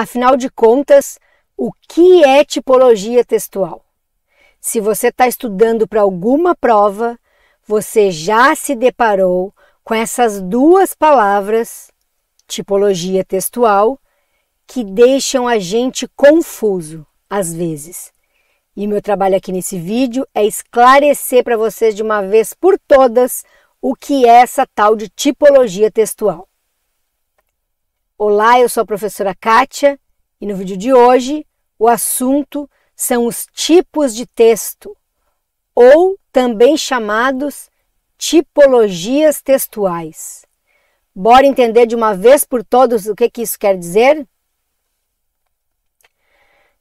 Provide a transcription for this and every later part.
Afinal de contas, o que é tipologia textual? Se você está estudando para alguma prova, você já se deparou com essas duas palavras, tipologia textual, que deixam a gente confuso às vezes. E meu trabalho aqui nesse vídeo é esclarecer para vocês de uma vez por todas o que é essa tal de tipologia textual. Olá, eu sou a professora Kátia e no vídeo de hoje o assunto são os tipos de texto, ou também chamados tipologias textuais. Bora entender de uma vez por todas o que isso quer dizer?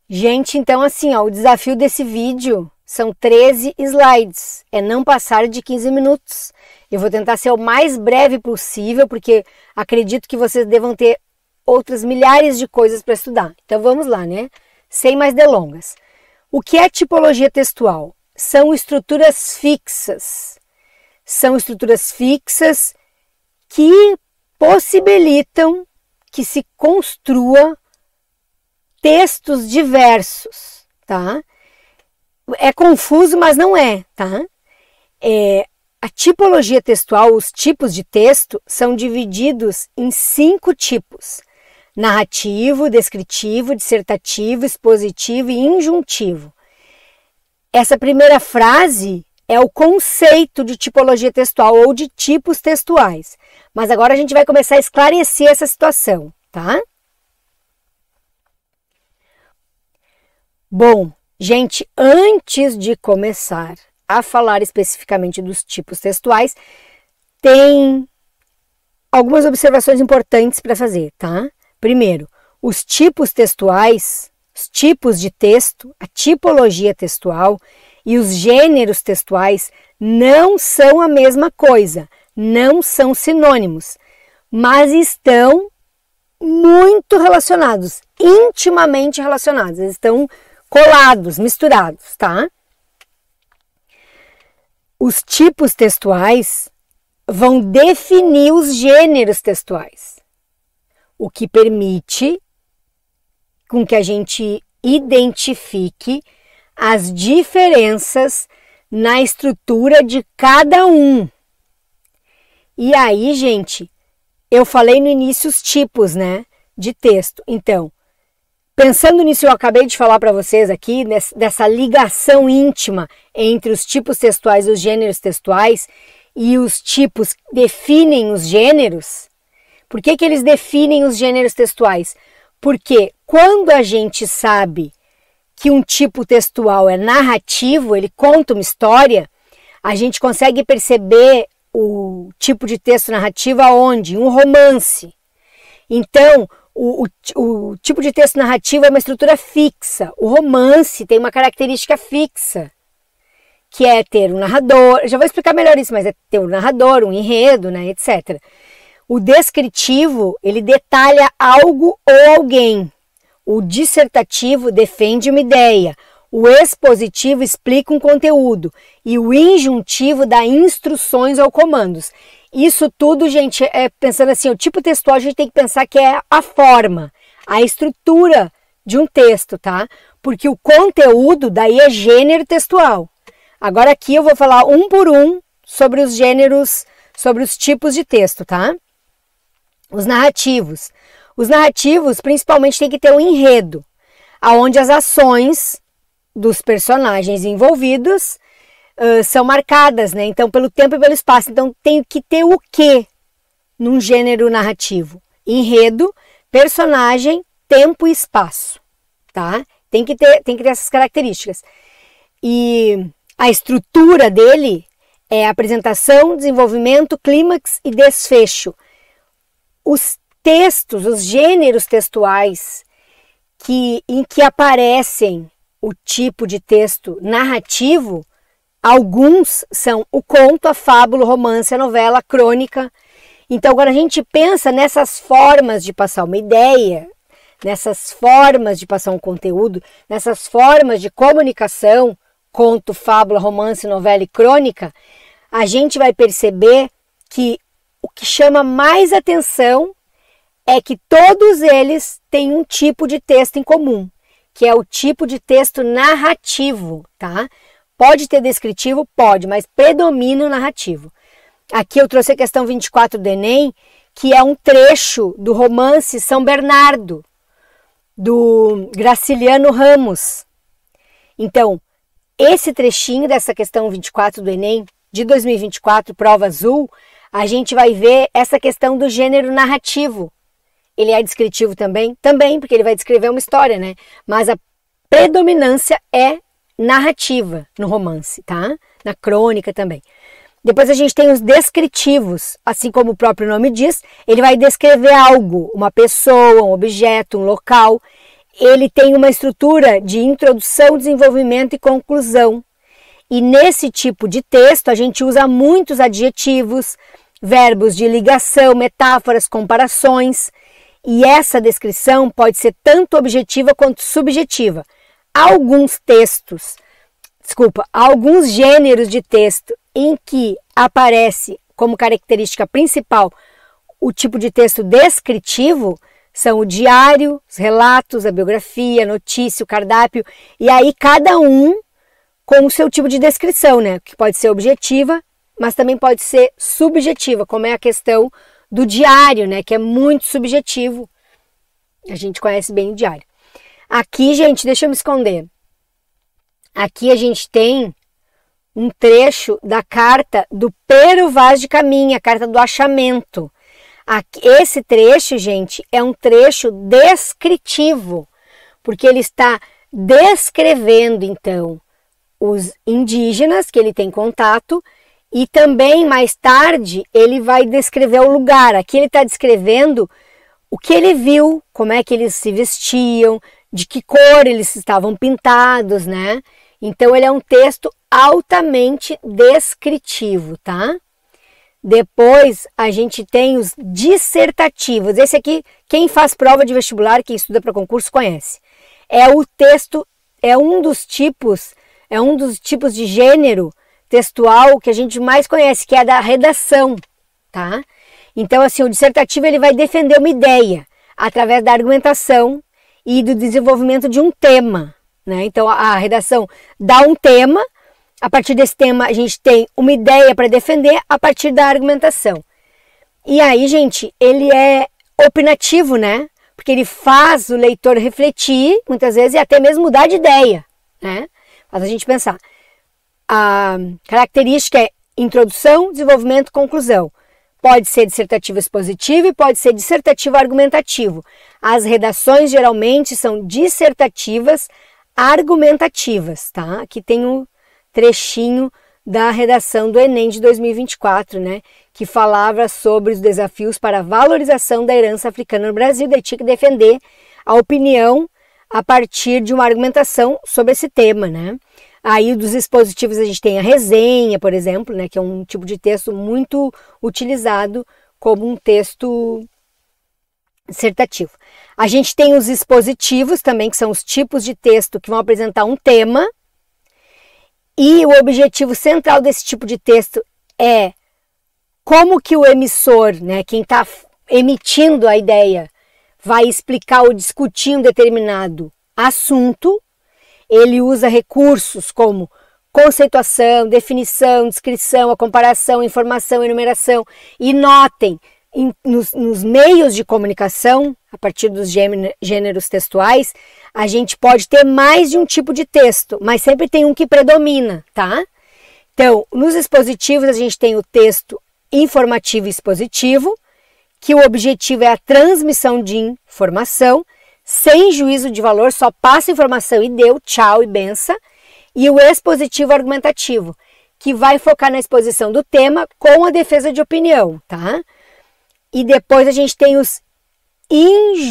Gente, então assim, o desafio desse vídeo são 13 slides, é não passar de 15 minutos. Eu vou tentar ser o mais breve possível, porque acredito que vocês devam ter outras milhares de coisas para estudar. Então vamos lá, né? Sem mais delongas. O que é tipologia textual? São estruturas fixas. São estruturas fixas que possibilitam que se construa textos diversos, tá? É confuso, mas não é, tá? A tipologia textual, os tipos de texto, são divididos em 5 tipos: narrativo, descritivo, dissertativo, expositivo e injuntivo. Essa primeira frase é o conceito de tipologia textual ou de tipos textuais. Mas agora a gente vai começar a esclarecer essa situação, tá? Bom, gente, antes de começar a falar especificamente dos tipos textuais, tem algumas observações importantes para fazer, tá? Primeiro, os tipos textuais, os tipos de texto, a tipologia textual e os gêneros textuais não são a mesma coisa, não são sinônimos, mas estão muito relacionados, intimamente relacionados, eles estão colados, misturados, tá? Os tipos textuais vão definir os gêneros textuais, o que permite com que a gente identifique as diferenças na estrutura de cada um. E aí, gente, eu falei no início os tipos, né, de texto. Então, pensando nisso, eu acabei de falar para vocês aqui, dessa ligação íntima entre os tipos textuais e os gêneros textuais, e os tipos definem os gêneros. Por que eles definem os gêneros textuais? Porque quando a gente sabe que um tipo textual é narrativo, ele conta uma história, a gente consegue perceber o tipo de texto narrativo aonde? Um romance. Então, o tipo de texto narrativo é uma estrutura fixa. O romance tem uma característica fixa, que é ter um narrador. Eu já vou explicar melhor isso, mas é ter um narrador, um enredo, né, etc. O descritivo, ele detalha algo ou alguém. O dissertativo defende uma ideia. O expositivo explica um conteúdo. E o injuntivo dá instruções ou comandos. Isso tudo, gente, pensando assim, o tipo textual a gente tem que pensar que é a forma, a estrutura de um texto, tá? Porque o conteúdo daí é gênero textual. Agora aqui eu vou falar um por um sobre os gêneros, sobre os tipos de texto, tá? Os narrativos. Os narrativos principalmente tem que ter um enredo, onde as ações dos personagens envolvidos são marcadas, né? Então, pelo tempo e pelo espaço. Então, tem que ter o quê num gênero narrativo? Enredo, personagem, tempo e espaço, tá? Tem que ter essas características. E a estrutura dele é apresentação, desenvolvimento, clímax e desfecho. Os textos, os gêneros textuais em que aparecem o tipo de texto narrativo, alguns são o conto, a fábula, o romance, a novela, a crônica. Então, quando a gente pensa nessas formas de passar uma ideia, nessas formas de passar um conteúdo, nessas formas de comunicação, conto, fábula, romance, novela e crônica, a gente vai perceber que o que chama mais atenção é que todos eles têm um tipo de texto em comum, que é o tipo de texto narrativo, tá? Pode ter descritivo? Pode, mas predomina o narrativo. Aqui eu trouxe a questão 24 do Enem, que é um trecho do romance São Bernardo, do Graciliano Ramos. Então, esse trechinho dessa questão 24 do Enem, de 2024, prova azul, a gente vai ver essa questão do gênero narrativo. Ele é descritivo também? Também, porque ele vai descrever uma história, né? Mas a predominância é narrativa no romance, tá? Na crônica também. Depois a gente tem os descritivos, assim como o próprio nome diz, ele vai descrever algo, uma pessoa, um objeto, um local. Ele tem uma estrutura de introdução, desenvolvimento e conclusão. E nesse tipo de texto a gente usa muitos adjetivos, verbos de ligação, metáforas, comparações. E essa descrição pode ser tanto objetiva quanto subjetiva. Alguns gêneros de texto em que aparece como característica principal o tipo de texto descritivo são o diário, os relatos, a biografia, a notícia, o cardápio, e aí cada um com o seu tipo de descrição, né? Que pode ser objetiva, mas também pode ser subjetiva, como é a questão do diário, né? Que é muito subjetivo. A gente conhece bem o diário. Aqui, gente, deixa eu me esconder. Aqui a gente tem um trecho da carta do Pero Vaz de Caminha, a carta do achamento. Esse trecho, gente, é um trecho descritivo, porque ele está descrevendo, então, os indígenas que ele tem contato e também, mais tarde, ele vai descrever o lugar. Aqui ele está descrevendo o que ele viu, como é que eles se vestiam, de que cor eles estavam pintados, né? Então, ele é um texto altamente descritivo, tá? Depois, a gente tem os dissertativos. Esse aqui, quem faz prova de vestibular, quem estuda para concurso, conhece. É o texto, é um dos tipos de gênero textual que a gente mais conhece, que é a da redação, tá? Então, assim, o dissertativo ele vai defender uma ideia através da argumentação e do desenvolvimento de um tema, né? Então, a redação dá um tema, a partir desse tema a gente tem uma ideia para defender a partir da argumentação. E aí, gente, ele é opinativo, né? Porque ele faz o leitor refletir, muitas vezes, e até mesmo mudar de ideia, né? Faz a gente pensar. A característica é introdução, desenvolvimento, conclusão. Pode ser dissertativo expositivo e pode ser dissertativo argumentativo. As redações geralmente são dissertativas argumentativas, tá? Aqui tem um trechinho da redação do Enem de 2024, né? Que falava sobre os desafios para a valorização da herança africana no Brasil. Daí tinha que defender a opinião a partir de uma argumentação sobre esse tema, né? Aí dos expositivos a gente tem a resenha, por exemplo, né? Que é um tipo de texto muito utilizado como um texto dissertativo. A gente tem os expositivos também, que são os tipos de texto que vão apresentar um tema. E o objetivo central desse tipo de texto é como que o emissor, né, quem está emitindo a ideia, vai explicar ou discutir um determinado assunto. Ele usa recursos como conceituação, definição, descrição, a comparação, informação, enumeração. E notem, nos meios de comunicação, a partir dos gêneros textuais, a gente pode ter mais de um tipo de texto, mas sempre tem um que predomina, tá? Então, nos expositivos a gente tem o texto informativo e expositivo, que o objetivo é a transmissão de informação, sem juízo de valor, só passa informação e deu, tchau e benção. E o expositivo argumentativo, que vai focar na exposição do tema com a defesa de opinião, tá? E depois a gente tem os injuntivos,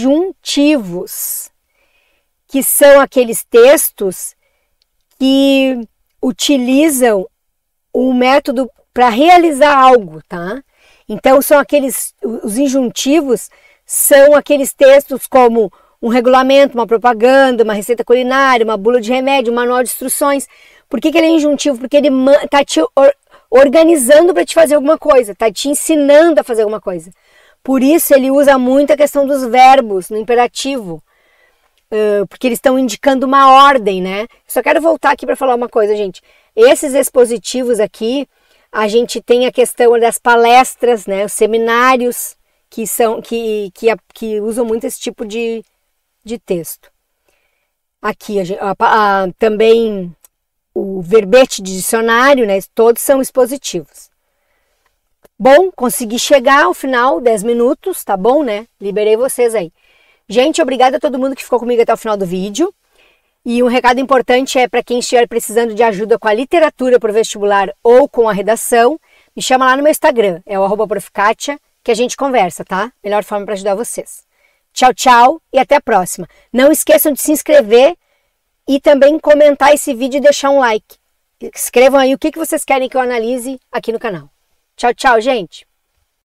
que são aqueles textos que utilizam o método para realizar algo, tá? Então os injuntivos são aqueles textos como um regulamento, uma propaganda, uma receita culinária, uma bula de remédio, um manual de instruções. Por que ele é injuntivo? Porque ele está te organizando para te fazer alguma coisa, está te ensinando a fazer alguma coisa. Por isso ele usa muito a questão dos verbos no imperativo, porque eles estão indicando uma ordem, né? Só quero voltar aqui para falar uma coisa, gente. Esses expositivos aqui, a gente tem a questão das palestras, né? Os seminários que usam muito esse tipo de texto. Aqui também o verbete de dicionário, né? Todos são expositivos. Bom, consegui chegar ao final, 10 minutos, tá bom, né? Liberei vocês aí. Gente, obrigada a todo mundo que ficou comigo até o final do vídeo. E um recado importante é para quem estiver precisando de ajuda com a literatura para o vestibular ou com a redação, me chama lá no meu Instagram, é o @profkatia, que a gente conversa, tá? Melhor forma para ajudar vocês. Tchau, tchau e até a próxima. Não esqueçam de se inscrever e também comentar esse vídeo e deixar um like. Escrevam aí o que vocês querem que eu analise aqui no canal. Tchau, tchau, gente!